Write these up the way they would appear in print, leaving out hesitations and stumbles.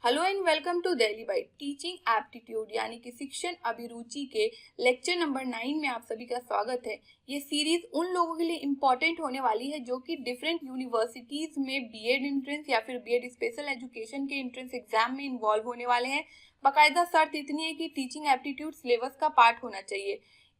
Hello and welcome to Delhi bite teaching aptitude यानी कि शिक्षण अभिरुचि के लेक्चर नंबर 9 में आप सभी का स्वागत है। ये सीरीज उन लोगों के लिए इम्पोर्टेंट होने वाली है जो कि डिफरेंट यूनिवर्सिटीज में बीएड एंट्रेंस या फिर बीएड स्पेशल एजुकेशन के एंट्रेंस एग्जाम में इन्वॉल्व होने वाले हैं। बाकायदा शर्त इतनी है कि टीचिंग एप्टीट्यूड सिलेबस का पार्ट होना चाहिए।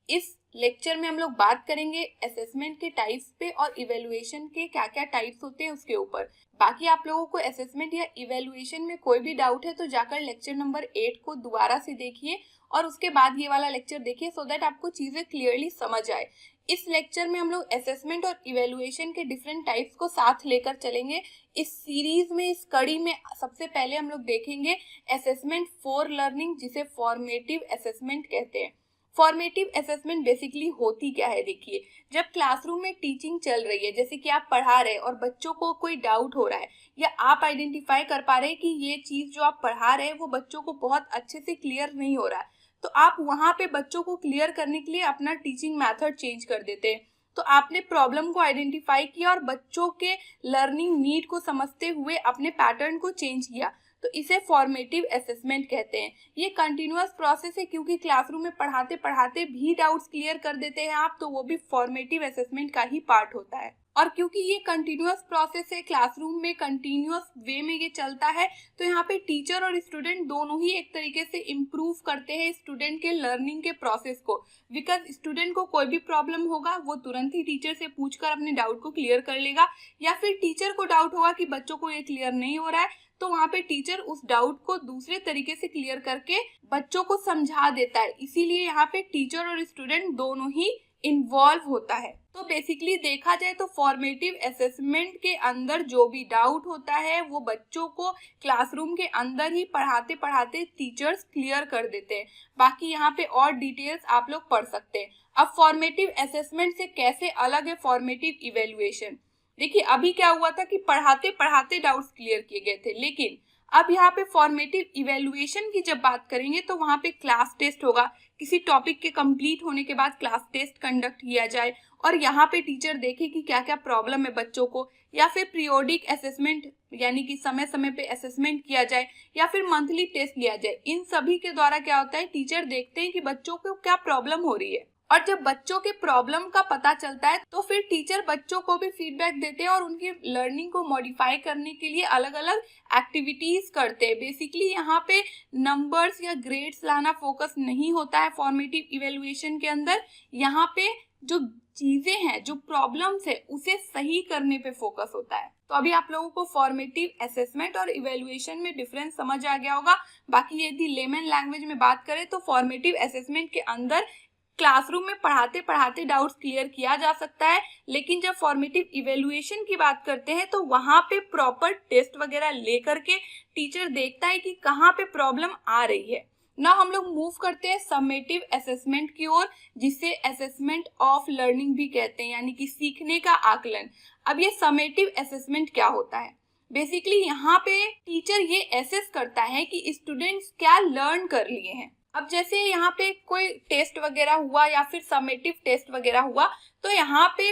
इस लेक्चर में हम लोग बात करेंगे असेसमेंट के टाइप्स पे और इवेलुएशन के क्या क्या टाइप्स होते हैं उसके ऊपर। बाकी आप लोगों को असेसमेंट या इवेलुएशन में कोई भी डाउट है तो जाकर लेक्चर नंबर 8 को दोबारा से देखिए और उसके बाद ये वाला लेक्चर देखिए सो दैट आपको चीजें क्लियरली समझ आए। इस लेक्चर में हम लोग असेसमेंट और इवेलुएशन के डिफरेंट टाइप्स को साथ लेकर चलेंगे। इस सीरीज में, इस कड़ी में सबसे पहले हम लोग देखेंगे असेसमेंट फॉर लर्निंग, जिसे फॉर्मेटिव असेसमेंट कहते हैं। फॉर्मेटिव असेसमेंट बेसिकली होती क्या है, देखिए जब क्लासरूम में टीचिंग चल रही है, जैसे कि आप पढ़ा रहे हैं और बच्चों को कोई डाउट हो रहा है या आप आइडेंटिफाई कर पा रहे हैं कि ये चीज जो आप पढ़ा रहे हैं वो बच्चों को बहुत अच्छे से क्लियर नहीं हो रहा है, तो आप वहां पे बच्चों को क्लियर करने के लिए अपना टीचिंग मेथड चेंज कर देते हैं। तो आपने प्रॉब्लम को आइडेंटिफाई किया और बच्चों के लर्निंग नीड को समझते हुए अपने पैटर्न को चेंज किया, तो इसे फॉर्मेटिव असेसमेंट कहते हैं। ये कंटिन्यूअस प्रोसेस है क्योंकि क्लासरूम में पढ़ाते पढ़ाते भी डाउट्स क्लियर कर देते हैं आप, तो वो भी फॉर्मेटिव असेसमेंट का ही पार्ट होता है। और क्योंकि ये कंटिन्यूअस प्रोसेस है, क्लासरूम में कंटिन्यूअस वे में ये चलता है, तो यहाँ पे टीचर और स्टूडेंट दोनों ही एक तरीके से इम्प्रूव करते हैं स्टूडेंट के लर्निंग के प्रोसेस को। बिकॉज स्टूडेंट को कोई भी प्रॉब्लम होगा वो तुरंत ही टीचर से पूछकर अपने डाउट को क्लियर कर लेगा, या फिर टीचर को डाउट होगा कि बच्चों को ये क्लियर नहीं हो रहा है, तो वहां पे टीचर उस डाउट को दूसरे तरीके से क्लियर करके बच्चों को समझा देता है। इसीलिए यहाँ पे टीचर और स्टूडेंट दोनों ही इन्वॉल्व होता है। तो बेसिकली देखा जाए तो फॉर्मेटिव असेसमेंट के अंदर जो भी डाउट होता है वो बच्चों को क्लासरूम के अंदर ही पढ़ाते पढ़ाते टीचर्स क्लियर कर देते हैं। बाकी यहाँ पे और डिटेल्स आप लोग पढ़ सकते हैं। अब फॉर्मेटिव असेसमेंट से कैसे अलग है फॉर्मेटिव इवेल्युएशन। देखिए अभी क्या हुआ था कि पढ़ाते पढ़ाते डाउट्स क्लियर किए गए थे, लेकिन अब यहाँ पे फॉर्मेटिव इवेल्युएशन की जब बात करेंगे तो वहां पे क्लास टेस्ट होगा। किसी टॉपिक के कंप्लीट होने के बाद क्लास टेस्ट कंडक्ट किया जाए और यहाँ पे टीचर देखे कि क्या क्या प्रॉब्लम है बच्चों को, या फिर पीरियोडिक असेसमेंट यानी कि समय समय पे असेसमेंट किया जाए, या फिर मंथली टेस्ट लिया जाए। इन सभी के द्वारा क्या होता है, टीचर देखते हैं कि बच्चों को क्या प्रॉब्लम हो रही है, और जब बच्चों के प्रॉब्लम का पता चलता है तो फिर टीचर बच्चों को भी फीडबैक देते हैं और उनकी लर्निंग को मॉडिफाई करने के लिए अलग अलग एक्टिविटीज करते हैं। बेसिकली यहाँ पे नंबर्स या ग्रेड्स लाना फोकस नहीं होता है फॉर्मेटिव इवेल्युएशन के अंदर। यहाँ पे जो चीजें हैं, जो प्रॉब्लम्स है, उसे सही करने पे फोकस होता है। तो अभी आप लोगों को फॉर्मेटिव असेसमेंट और इवेल्युएशन में डिफरेंस समझ आ गया होगा। बाकी यदि लेमन लैंग्वेज में बात करें तो फॉर्मेटिव असेसमेंट के अंदर क्लासरूम में पढ़ाते पढ़ाते डाउट्स क्लियर किया जा सकता है, लेकिन जब फॉर्मेटिव इवेल्युएशन की बात करते हैं तो वहां पे प्रॉपर टेस्ट वगैरह लेकर के टीचर देखता है कि कहाँ पे प्रॉब्लम आ रही है। ना हम लोग मूव करते हैं समेटिव असेसमेंट की ओर, जिसे असेसमेंट ऑफ लर्निंग भी कहते हैं, यानी कि सीखने का आकलन। अब ये समेटिव असेसमेंट क्या होता है, बेसिकली यहाँ पे टीचर ये एसेस करता है कि स्टूडेंट्स क्या लर्न कर लिए हैं। अब जैसे यहाँ पे कोई टेस्ट वगैरह हुआ या फिर समेटिव टेस्ट वगैरह हुआ, तो यहाँ पे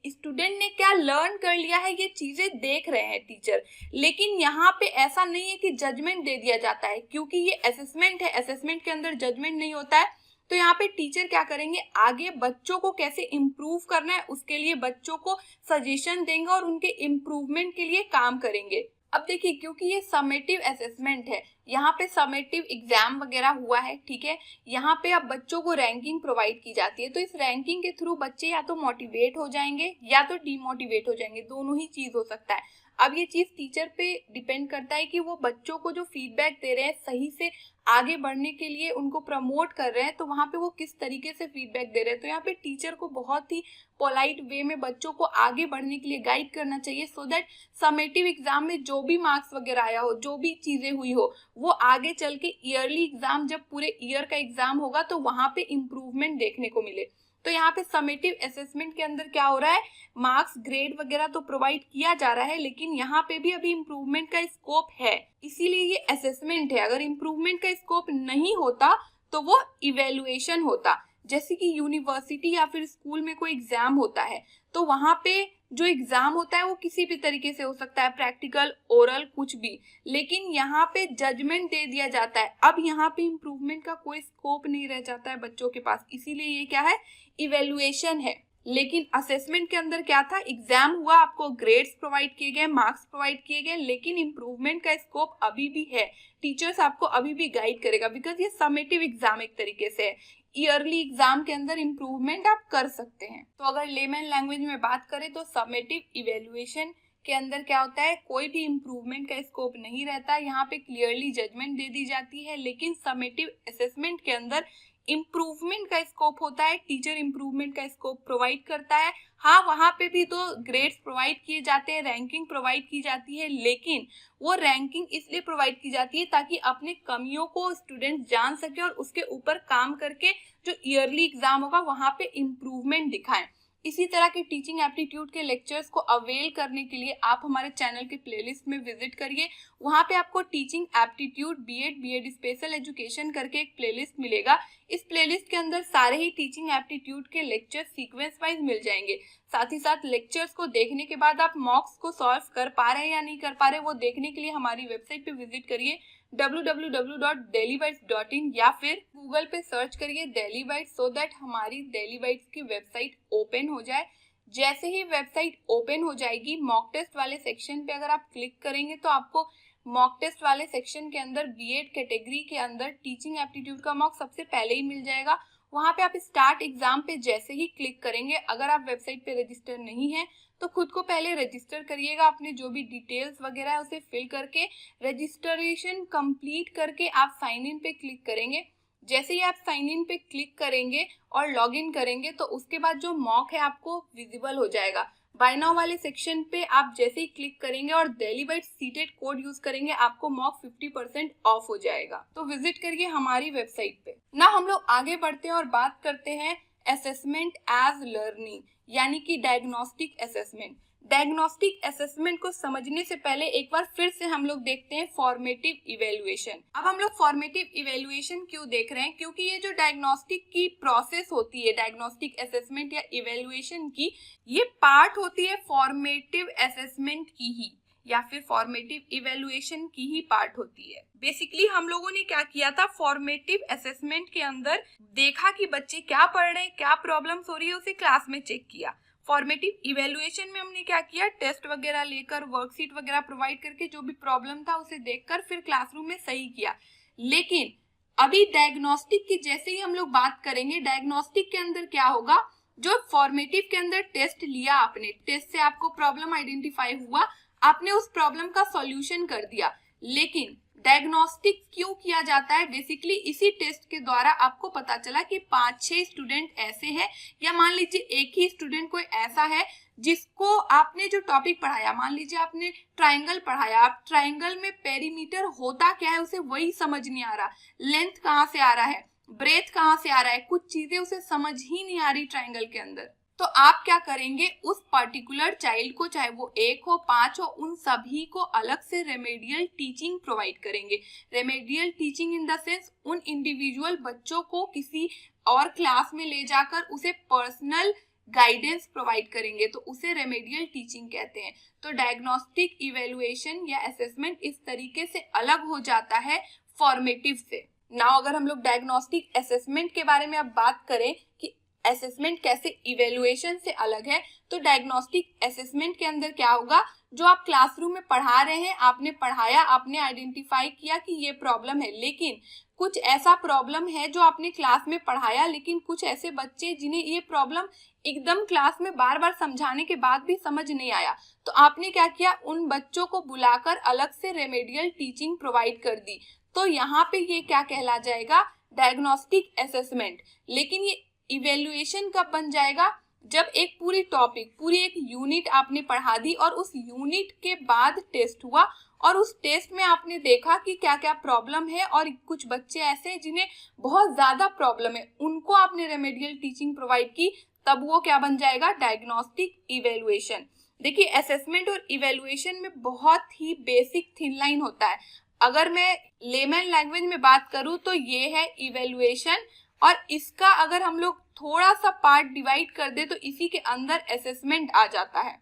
स्टूडेंट ने क्या लर्न कर लिया है ये चीजें देख रहे हैं टीचर। लेकिन यहाँ पे ऐसा नहीं है कि जजमेंट दे दिया जाता है, क्योंकि ये असेसमेंट है, असेसमेंट के अंदर जजमेंट नहीं होता है। तो यहाँ पे टीचर क्या करेंगे, आगे बच्चों को कैसे इम्प्रूव करना है उसके लिए बच्चों को सजेशन देंगे और उनके इम्प्रूवमेंट के लिए काम करेंगे। अब देखिए क्योंकि ये समेटिव असेसमेंट है, यहाँ पे समेटिव एग्जाम वगैरह हुआ है, ठीक है, यहाँ पे अब बच्चों को रैंकिंग प्रोवाइड की जाती है। तो इस रैंकिंग के थ्रू बच्चे या तो मोटिवेट हो जाएंगे या तो डीमोटिवेट हो जाएंगे, दोनों ही चीज हो सकता है। अब ये चीज टीचर पे डिपेंड करता है कि वो बच्चों को जो फीडबैक दे रहे हैं, सही से आगे बढ़ने के लिए उनको प्रमोट कर रहे हैं, तो वहां पे वो किस तरीके से फीडबैक दे रहे हैं। तो यहाँ पे टीचर को बहुत ही पोलाइट वे में बच्चों को आगे बढ़ने के लिए गाइड करना चाहिए, सो दैट समेटिव एग्जाम में जो भी मार्क्स वगैरह आया हो, जो भी चीजें हुई हो, वो आगे चल के ईयरली एग्जाम, जब पूरे ईयर का एग्जाम होगा तो वहां पे इम्प्रूवमेंट देखने को मिले। तो यहाँ पे समेटिव असेसमेंट के अंदर क्या हो रहा है, मार्क्स ग्रेड वगैरह तो प्रोवाइड किया जा रहा है, लेकिन यहाँ पे भी अभी इम्प्रूवमेंट का स्कोप है, इसीलिए ये असेसमेंट है। अगर इम्प्रूवमेंट का स्कोप नहीं होता तो वो इवेल्युएशन होता। जैसे कि यूनिवर्सिटी या फिर स्कूल में कोई एग्जाम होता है तो वहां पे जो एग्जाम होता है वो किसी भी तरीके से हो सकता है, प्रैक्टिकल, ओरल, कुछ भी, लेकिन यहाँ पे जजमेंट दे दिया जाता है। अब यहाँ पे इम्प्रूवमेंट का कोई स्कोप नहीं रह जाता है बच्चों के पास, इसीलिए ये क्या है, इवेल्युएशन है। लेकिन असेसमेंट के अंदर क्या था, एग्जाम हुआ, आपको ग्रेड्स प्रोवाइड किए गए, मार्क्स प्रोवाइड किए गए, लेकिन इम्प्रूवमेंट का स्कोप अभी भी है। टीचर्स आपको अभी भी गाइड करेगा, बिकॉज ये समेटिव एग्जाम एक तरीके से है। ईयरली एग्जाम के अंदर इम्प्रूवमेंट आप कर सकते हैं। तो अगर लेमन लैंग्वेज में बात करें तो समेटिव इवेल्युएशन के अंदर क्या होता है, कोई भी इम्प्रूवमेंट का स्कोप नहीं रहता, यहाँ पे क्लियरली जजमेंट दे दी जाती है। लेकिन समेटिव असेसमेंट के अंदर इम्प्रूवमेंट का स्कोप होता है, टीचर इम्प्रूवमेंट का स्कोप प्रोवाइड करता है। हाँ, वहाँ पे भी तो ग्रेड्स प्रोवाइड किए जाते हैं, रैंकिंग प्रोवाइड की जाती है, लेकिन वो रैंकिंग इसलिए प्रोवाइड की जाती है ताकि अपने कमियों को स्टूडेंट जान सके और उसके ऊपर काम करके जो ईयरली एग्जाम होगा वहाँ पे इम्प्रूवमेंट दिखाएं। इसी तरह के टीचिंग एप्टीट्यूड के लेक्चर्स को अवेल करने के लिए आप हमारे चैनल के प्लेलिस्ट में विजिट करिए। वहाँ पे आपको teaching aptitude BEd special education करके एक प्लेलिस्ट मिलेगा। इस प्लेलिस्ट के अंदर सारे ही टीचिंग एप्टीट्यूड के लेक्चर सीक्वेंस वाइज मिल जाएंगे। साथ ही साथ लेक्चर्स को देखने के बाद आप मॉक्स को सॉल्व कर पा रहे हैं या नहीं कर पा रहे, वो देखने के लिए हमारी वेबसाइट पे विजिट करिए www.delhibytes.in या फिर गूगल पे सर्च करिए दिल्ली बाइट्स, सो दैट हमारी दिल्ली बाइट्स की वेबसाइट ओपन हो जाए। जैसे ही वेबसाइट ओपन हो जाएगी, मॉक टेस्ट वाले सेक्शन पे अगर आप क्लिक करेंगे तो आपको मॉक टेस्ट वाले सेक्शन के अंदर बीएड कैटेगरी के अंदर टीचिंग एप्टीट्यूड का मॉक सबसे पहले ही मिल जाएगा। वहां पे आप स्टार्ट एग्जाम पे जैसे ही क्लिक करेंगे, अगर आप वेबसाइट पे रजिस्टर नहीं है तो खुद को पहले रजिस्टर करिएगा, अपने जो भी डिटेल्स वगैरह है उसे फिल करके रजिस्ट्रेशन कंप्लीट करके आप साइन इन पे क्लिक करेंगे। जैसे ही आप साइन इन पे क्लिक करेंगे और लॉग इन करेंगे तो उसके बाद जो मॉक है आपको विजिबल हो जाएगा। बाय नाउ वाले सेक्शन पे आप जैसे ही क्लिक करेंगे और Delhi bytes seated code use करेंगे, आपको मॉक 50% ऑफ हो जाएगा। तो विजिट करिए हमारी वेबसाइट पे। ना हम लोग आगे बढ़ते हैं और बात करते हैं असेसमेंट एज लर्निंग, यानी कि डायग्नोस्टिक असेसमेंट। डायग्नोस्टिक असेसमेंट को समझने से पहले एक बार फिर से हम लोग देखते हैं फॉर्मेटिव इवेल्युएशन। अब हम लोग फॉर्मेटिव इवेल्युएशन क्यों देख रहे हैं, क्योंकि ये जो डायग्नोस्टिक की प्रोसेस होती है, डायग्नोस्टिक असेसमेंट या इवेल्युएशन की, ये पार्ट होती है फॉर्मेटिव असेसमेंट की ही, या फिर फॉर्मेटिव इवेल्युएशन की ही पार्ट होती है। बेसिकली हम लोगों ने क्या किया था, फॉर्मेटिव असेसमेंट के अंदर देखा कि बच्चे क्या पढ़ रहे हैं, क्या प्रॉब्लम्स हो रही है, उसे क्लास में चेक किया। फॉर्मेटिव इवेल्युएशन में हमने क्या किया, टेस्ट वगैरह लेकर, वर्कशीट वगैरह प्रोवाइड करके जो भी प्रॉब्लम था उसे देखकर फिर क्लासरूम में सही किया। लेकिन अभी डायग्नोस्टिक की जैसे ही हम लोग बात करेंगे, डायग्नोस्टिक के अंदर क्या होगा, जो फॉर्मेटिव के अंदर टेस्ट लिया आपने, टेस्ट से आपको प्रॉब्लम आइडेंटिफाई हुआ, आपने उस प्रॉब्लम का सॉल्यूशन कर दिया। लेकिन डायग्नोस्टिक क्यों किया जाता है, बेसिकली इसी टेस्ट के द्वारा आपको पता चला कि 5-6 स्टूडेंट ऐसे हैं, या मान लीजिए एक ही स्टूडेंट कोई ऐसा है जिसको आपने जो टॉपिक पढ़ाया, मान लीजिए आपने ट्राइंगल पढ़ाया, आप ट्राइंगल में पेरीमीटर होता क्या है उसे वही समझ नहीं आ रहा, लेंथ कहाँ से आ रहा है, ब्रेथ कहाँ से आ रहा है, कुछ चीजें उसे समझ ही नहीं आ रही ट्राइंगल के अंदर। तो आप क्या करेंगे, उस पर्टिकुलर चाइल्ड को, चाहे वो 1 हो 5 हो, उन सभी को अलग से रेमेडियल टीचिंग प्रोवाइड करेंगे। Remedial teaching in the sense, उन इंडिविजुअल बच्चों को किसी और क्लास में ले जाकर उसे पर्सनल गाइडेंस प्रोवाइड करेंगे, तो उसे रेमेडियल टीचिंग कहते हैं। तो डायग्नोस्टिक इवेल्युएशन या असेसमेंट इस तरीके से अलग हो जाता है फॉर्मेटिव से। नाउ अगर हम लोग डायग्नोस्टिक असेसमेंट के बारे में अब बात करें कि असेसमेंट कैसे इवेल्युएशन से अलग है, तो डायग्नोस्टिक असेसमेंट के अंदर क्या होगा, जो आप क्लासरूम में पढ़ा रहे हैं, आपने पढ़ाया, आपने आइडेंटिफाई किया कि ये प्रॉब्लम है, लेकिन कुछ ऐसा प्रॉब्लम है जो आपने क्लास में पढ़ाया, लेकिन कुछ ऐसे बच्चे जिन्हें ये प्रॉब्लम एकदम क्लास में बार बार समझाने के बाद भी समझ नहीं आया, तो आपने क्या किया, उन बच्चों को बुलाकर अलग से रेमेडियल टीचिंग प्रोवाइड कर दी। तो यहाँ पे ये क्या कहला जाएगा, डायग्नोस्टिक असेसमेंट। लेकिन ये इवेल्युएशन कब बन जाएगा, जब एक पूरी टॉपिक, पूरी एक यूनिट आपने पढ़ा दी और उस यूनिट के बाद टेस्ट हुआ और उस टेस्ट में आपने देखा कि क्या क्या प्रॉब्लम है, और कुछ बच्चे ऐसे हैं जिन्हें बहुत ज्यादा प्रॉब्लम है, उनको आपने रेमेडियल टीचिंग प्रोवाइड की, तब वो क्या बन जाएगा, डायग्नोस्टिक इवेल्युएशन। देखिए असेसमेंट और इवेल्युएशन में बहुत ही बेसिक थिन लाइन होता है। अगर मैं लेमन लैंग्वेज में बात करूं तो ये है इवेल्युएशन, और इसका अगर हम लोग थोड़ा सा पार्ट डिवाइड कर दे तो इसी के अंदर असेसमेंट आ जाता है।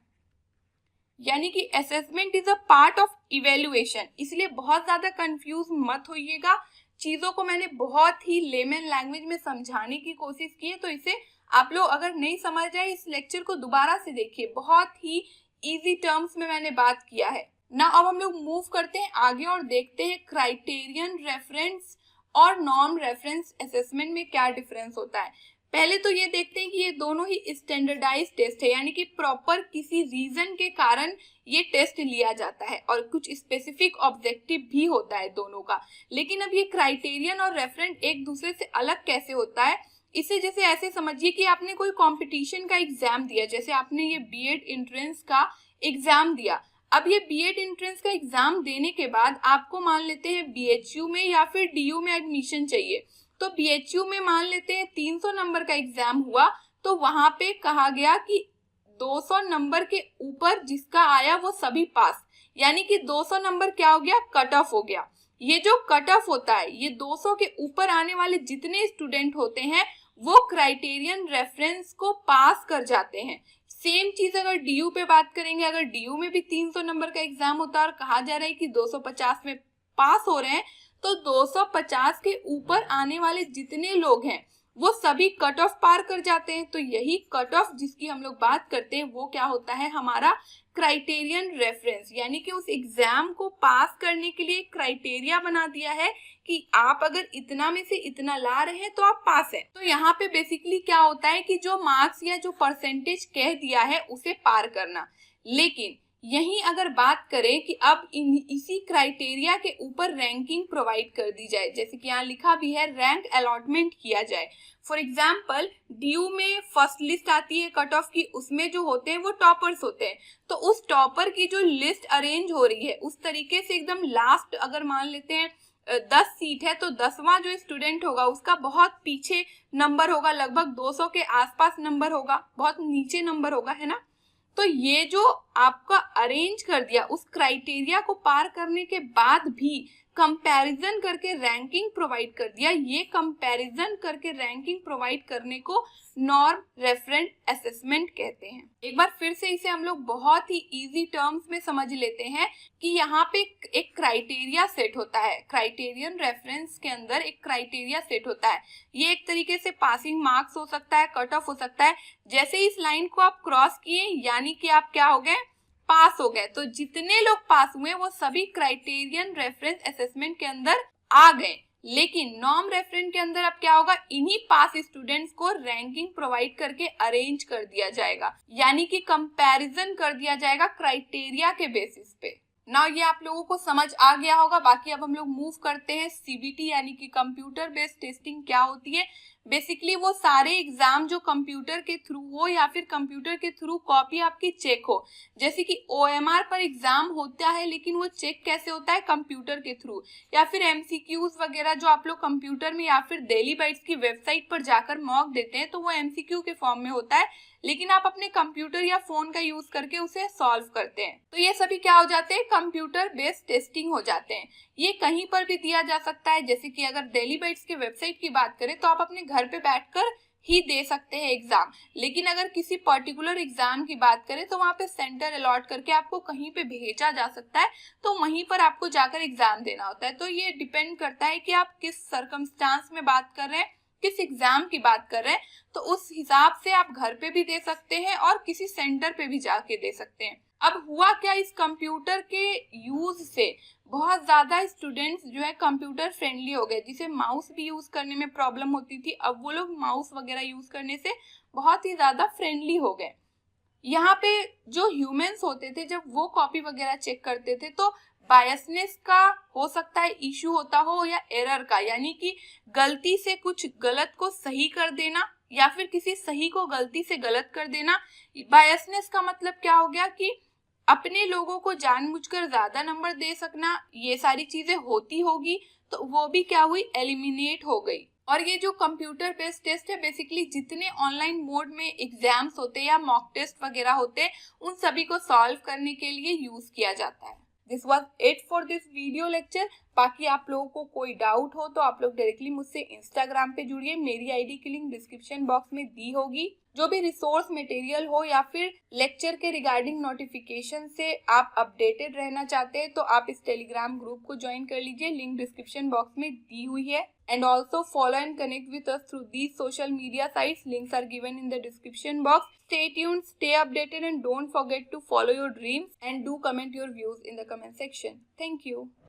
यानी कि assessment is a part of evaluation. इसलिए बहुत ज्यादा कंफ्यूज मत होइएगा, चीजों को मैंने बहुत ही लेमन लैंग्वेज में समझाने की कोशिश की है, तो इसे आप लोग अगर नहीं समझ रहे इस लेक्चर को दोबारा से देखिए, बहुत ही इजी टर्म्स में मैंने बात किया है ना। अब हम लोग मूव करते हैं आगे और देखते हैं क्राइटेरियन रेफरेंस और नॉर्म रेफरेंस असेसमेंट में क्या डिफरेंस होता है। पहले तो ये देखते हैं कि ये दोनों ही स्टैंडर्डाइज टेस्ट है, यानी कि प्रॉपर किसी रीजन के कारण ये टेस्ट लिया जाता है और कुछ स्पेसिफिक ऑब्जेक्टिव भी होता है दोनों का। लेकिन अब ये क्राइटेरियन और रेफरेंस एक दूसरे से अलग कैसे होता है, इसे जैसे ऐसे समझिए कि आपने कोई कंपटीशन का एग्जाम दिया, जैसे आपने ये बीएड एंट्रेंस का एग्जाम दिया। अब ये बीएड एंट्रेंस का एग्जाम देने के बाद आपको मान लेते हैं बीएचयू में या फिर डीयू में एडमिशन चाहिए। तो बीएचयू में मान लेते हैं 300 नंबर का एग्जाम हुआ, तो वहां पे कहा गया कि 200 नंबर के ऊपर जिसका आया वो सभी पास, यानी कि 200 नंबर क्या हो गया, कट ऑफ हो गया। ये जो कट ऑफ होता है, ये 200 के ऊपर आने वाले जितने स्टूडेंट होते हैं वो क्राइटेरियन रेफरेंस को पास कर जाते हैं। सेम चीज अगर डीयू पे बात करेंगे, अगर डीयू में भी 300 नंबर का एग्जाम होता है और कहा जा रहा है कि 250 में पास हो रहे हैं, तो 250 के ऊपर आने वाले जितने लोग हैं वो सभी कट ऑफ पार कर जाते हैं। तो यही कट ऑफ जिसकी हम लोग बात करते हैं वो क्या होता है, हमारा क्राइटेरियन रेफरेंस, यानी कि उस एग्जाम को पास करने के लिए क्राइटेरिया बना दिया है कि आप अगर इतना में से इतना ला रहे हैं तो आप पास हैं। तो यहाँ पे बेसिकली क्या होता है कि जो मार्क्स या जो परसेंटेज कह दिया है उसे पार करना। लेकिन यहीं अगर बात करें कि अब इसी क्राइटेरिया के ऊपर रैंकिंग प्रोवाइड कर दी जाए, जैसे कि यहाँ लिखा भी है रैंक अलॉटमेंट किया जाए। फॉर एग्जाम्पल डीयू में फर्स्ट लिस्ट आती है कट ऑफ की, उसमें जो होते हैं वो टॉपर्स होते हैं, तो उस टॉपर की जो लिस्ट अरेंज हो रही है उस तरीके से एकदम लास्ट अगर मान लेते हैं 10 सीट है तो 10वां जो स्टूडेंट होगा उसका बहुत पीछे नंबर होगा, लगभग 200 के आसपास नंबर होगा, बहुत नीचे नंबर होगा, है ना। तो ये जो आपका अरेंज कर दिया उस क्राइटेरिया को पार करने के बाद भी कंपैरिजन करके रैंकिंग प्रोवाइड कर दिया, ये कंपैरिजन करके रैंकिंग प्रोवाइड करने को नॉर्म रेफरेंस असेसमेंट कहते हैं। एक बार फिर से इसे हम लोग बहुत ही इजी टर्म्स में समझ लेते हैं कि यहाँ पे एक क्राइटेरिया सेट होता है, क्राइटेरियन रेफरेंस के अंदर एक क्राइटेरिया सेट होता है। ये एक तरीके से पासिंग मार्क्स हो सकता है, कट ऑफ हो सकता है। जैसे इस लाइन को आप क्रॉस किए यानी कि आप क्या हो गए, पास हो गए। तो जितने लोग पास हुए वो सभी क्राइटेरियन रेफरेंस असेसमेंट के अंदर आ गए। लेकिन नॉर्म रेफरेंस के अंदर अब क्या होगा, इन्हीं पास स्टूडेंट्स को रैंकिंग प्रोवाइड करके अरेंज कर दिया जाएगा, यानी कि कंपैरिजन कर दिया जाएगा क्राइटेरिया के बेसिस पे। नाउ ये आप लोगों को समझ आ गया होगा। बाकी अब हम लोग मूव करते हैं सीबीटी यानी कि कंप्यूटर बेस्ड टेस्टिंग क्या होती है। बेसिकली वो सारे एग्जाम जो कंप्यूटर के थ्रू हो या फिर कंप्यूटर के थ्रू कॉपी आपकी चेक हो, जैसे कि ओएमआर पर एग्जाम होता है लेकिन वो चेक कैसे होता है, कंप्यूटर के थ्रू, या फिर एमसीक्यूज वगैरह जो आप लोग कंप्यूटर में या फिर डेली बाइट्स की वेबसाइट पर जाकर मॉक देते हैं तो वो एमसीक्यू के फॉर्म में होता है, लेकिन आप अपने कंप्यूटर या फोन का यूज करके उसे सॉल्व करते हैं। तो ये सभी क्या हो जाते हैं, कंप्यूटर बेस्ड टेस्टिंग हो जाते हैं। ये कहीं पर भी दिया जा सकता है, जैसे कि अगर डेली बाइट्स की वेबसाइट की बात करें तो आप अपने घर पे बैठकर ही दे सकते हैं एग्जाम, लेकिन अगर किसी पर्टिकुलर एग्जाम की बात करें तो वहाँ पे सेंटर अलॉट करके आपको कहीं पे भेजा जा सकता है, तो वहीं पर आपको जाकर एग्जाम देना होता है। तो ये डिपेंड करता है कि आप किस सर्कमस्टांस में बात कर रहे हैं, किस एग्जाम की बात कर रहे हैं, तो उस हिसाब से आप घर पे भी दे सकते हैं और किसी सेंटर पे भी जाके दे सकते हैं। अब हुआ क्या, इस कंप्यूटर के यूज से बहुत ज्यादा स्टूडेंट्स जो है कंप्यूटर फ्रेंडली हो गए। जिसे माउस भी यूज करने में प्रॉब्लम होती थी, अब वो लोग माउस वगैरह यूज करने से बहुत ही ज्यादा फ्रेंडली हो गए। यहाँ पे जो ह्यूमंस होते थे जब वो कॉपी वगैरह चेक करते थे तो बायसनेस का हो सकता है इशू होता हो या एरर का, यानी कि गलती से कुछ गलत को सही कर देना या फिर किसी सही को गलती से गलत कर देना। बायसनेस का मतलब क्या हो गया कि अपने लोगों को जानबूझकर ज्यादा नंबर दे सकना, ये सारी चीजें होती होगी, तो वो भी क्या हुई, एलिमिनेट हो गई। और ये जो कंप्यूटर बेस्ड टेस्ट है बेसिकली जितने ऑनलाइन मोड में एग्जाम्स होते हैं या मॉक टेस्ट वगैरह होते हैं उन सभी को सॉल्व करने के लिए यूज किया जाता है। This was it for this video lecture. बाकी आप लोगों को कोई डाउट हो तो आप लोग डायरेक्टली मुझसे इंस्टाग्राम पे जुड़िए, मेरी आईडी की लिंक डिस्क्रिप्शन बॉक्स में दी होगी। जो भी रिसोर्स मटेरियल हो या फिर लेक्चर के रिगार्डिंग नोटिफिकेशन से आप अपडेटेड रहना चाहते हैं तो आप इस टेलीग्राम ग्रुप को ज्वाइन कर लीजिए, लिंक डिस्क्रिप्शन बॉक्स में दी हुई है। And also follow and connect with us through these social media sites. Links are given in the description box. Stay tuned, stay updated, and don't forget to follow your dreams and do comment your views in the comment section. Thank you.